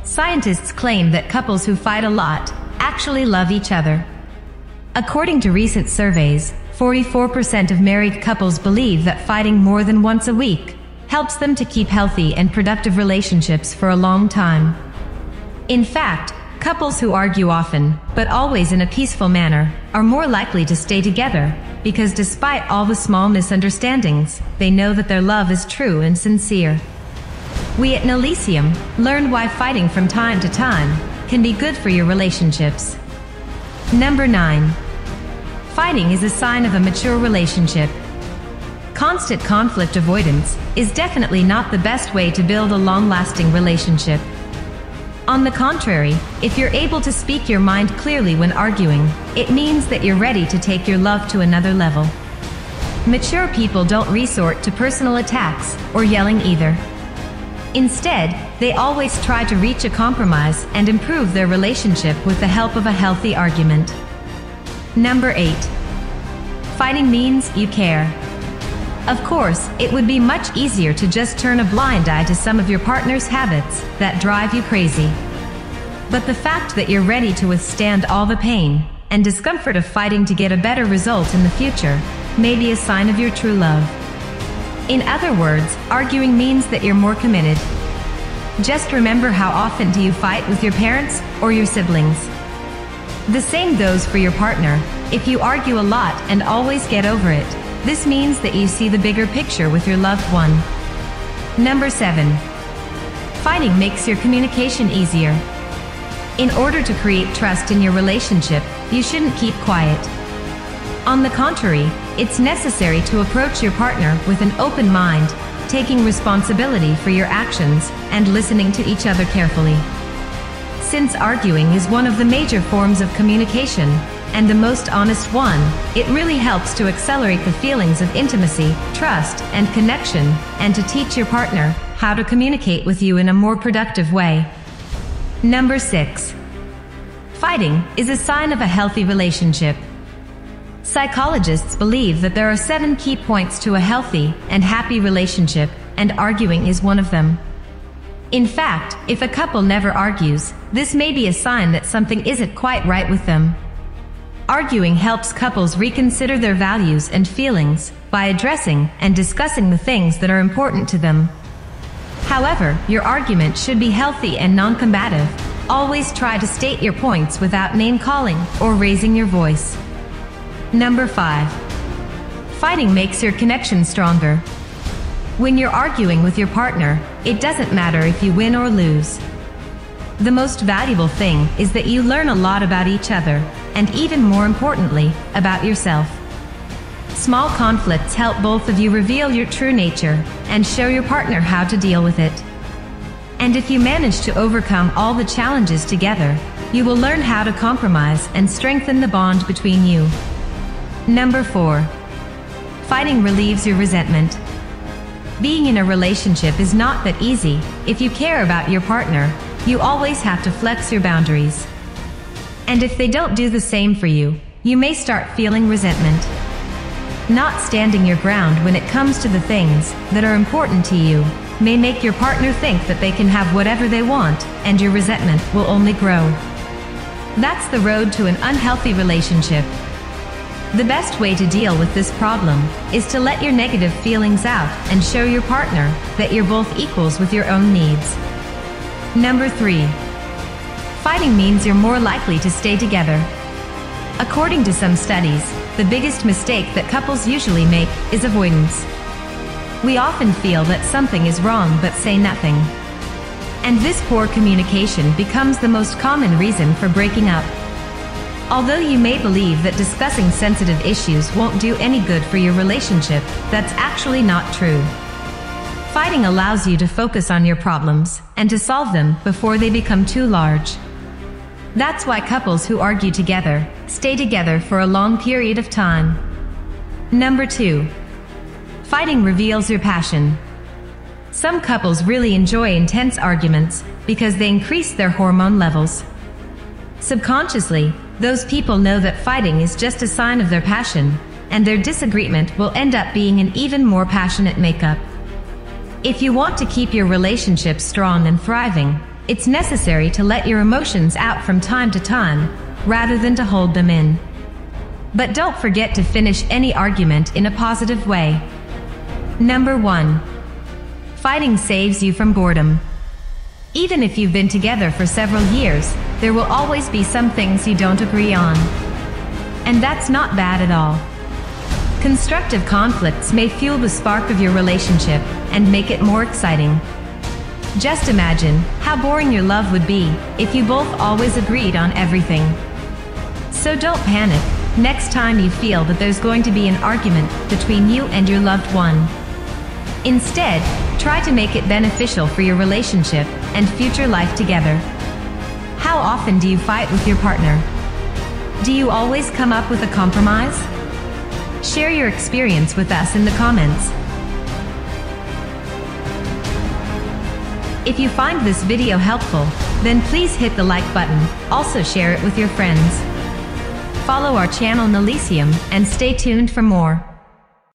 Scientists claim that couples who fight a lot actually love each other. According to recent surveys, 44% of married couples believe that fighting more than once a week helps them to keep healthy and productive relationships for a long time. In fact, couples who argue often, but always in a peaceful manner, are more likely to stay together because despite all the small misunderstandings, they know that their love is true and sincere. We at Knowleseum learn why fighting from time to time can be good for your relationships. Number 9. Fighting is a sign of a mature relationship. Constant conflict avoidance is definitely not the best way to build a long-lasting relationship. On the contrary, if you're able to speak your mind clearly when arguing, it means that you're ready to take your love to another level. Mature people don't resort to personal attacks or yelling either. Instead, they always try to reach a compromise and improve their relationship with the help of a healthy argument. Number 8. Fighting means you care. Of course, it would be much easier to just turn a blind eye to some of your partner's habits that drive you crazy. But the fact that you're ready to withstand all the pain and discomfort of fighting to get a better result in the future may be a sign of your true love. In other words, arguing means that you're more committed. Just remember, how often do you fight with your parents or your siblings? The same goes for your partner. If you argue a lot and always get over it, this means that you see the bigger picture with your loved one. Number 7. Fighting makes your communication easier. In order to create trust in your relationship, you shouldn't keep quiet. On the contrary, it's necessary to approach your partner with an open mind, taking responsibility for your actions and listening to each other carefully. Since arguing is one of the major forms of communication, and the most honest one, it really helps to accelerate the feelings of intimacy, trust, and connection, and to teach your partner how to communicate with you in a more productive way. Number 6. Fighting is a sign of a healthy relationship. Psychologists believe that there are 7 key points to a healthy and happy relationship, and arguing is one of them. In fact, if a couple never argues, this may be a sign that something isn't quite right with them. Arguing helps couples reconsider their values and feelings by addressing and discussing the things that are important to them. However, your argument should be healthy and non-combative. Always try to state your points without name-calling or raising your voice. Number 5. Fighting makes your connection stronger. When you're arguing with your partner, it doesn't matter if you win or lose. The most valuable thing is that you learn a lot about each other, and even more importantly, about yourself. Small conflicts help both of you reveal your true nature and show your partner how to deal with it. And if you manage to overcome all the challenges together, you will learn how to compromise and strengthen the bond between you. Number 4. Fighting relieves your resentment. Being in a relationship is not that easy. If you care about your partner, you always have to flex your boundaries. And if they don't do the same for you, you may start feeling resentment. Not standing your ground when it comes to the things that are important to you may make your partner think that they can have whatever they want, and your resentment will only grow. That's the road to an unhealthy relationship. The best way to deal with this problem is to let your negative feelings out and show your partner that you're both equals with your own needs. Number 3. Fighting means you're more likely to stay together. According to some studies, the biggest mistake that couples usually make is avoidance. We often feel that something is wrong but say nothing. And this poor communication becomes the most common reason for breaking up. Although you may believe that discussing sensitive issues won't do any good for your relationship, that's actually not true. Fighting allows you to focus on your problems and to solve them before they become too large. That's why couples who argue together stay together for a long period of time. Number 2. Fighting reveals your passion. Some couples really enjoy intense arguments because they increase their hormone levels. Subconsciously, those people know that fighting is just a sign of their passion, and their disagreement will end up being an even more passionate makeup. If you want to keep your relationship strong and thriving, It's necessary to let your emotions out from time to time, rather than to hold them in. But don't forget to finish any argument in a positive way. Number 1. Fighting saves you from boredom. Even if you've been together for several years, there will always be some things you don't agree on. And that's not bad at all. Constructive conflicts may fuel the spark of your relationship and make it more exciting. Just imagine how boring your love would be if you both always agreed on everything. So don't panic next time you feel that there's going to be an argument between you and your loved one. Instead, try to make it beneficial for your relationship and future life together. How often do you fight with your partner? Do you always come up with a compromise? Share your experience with us in the comments. If you find this video helpful, then please hit the like button. Also share it with your friends. Follow our channel Knowleseum and stay tuned for more.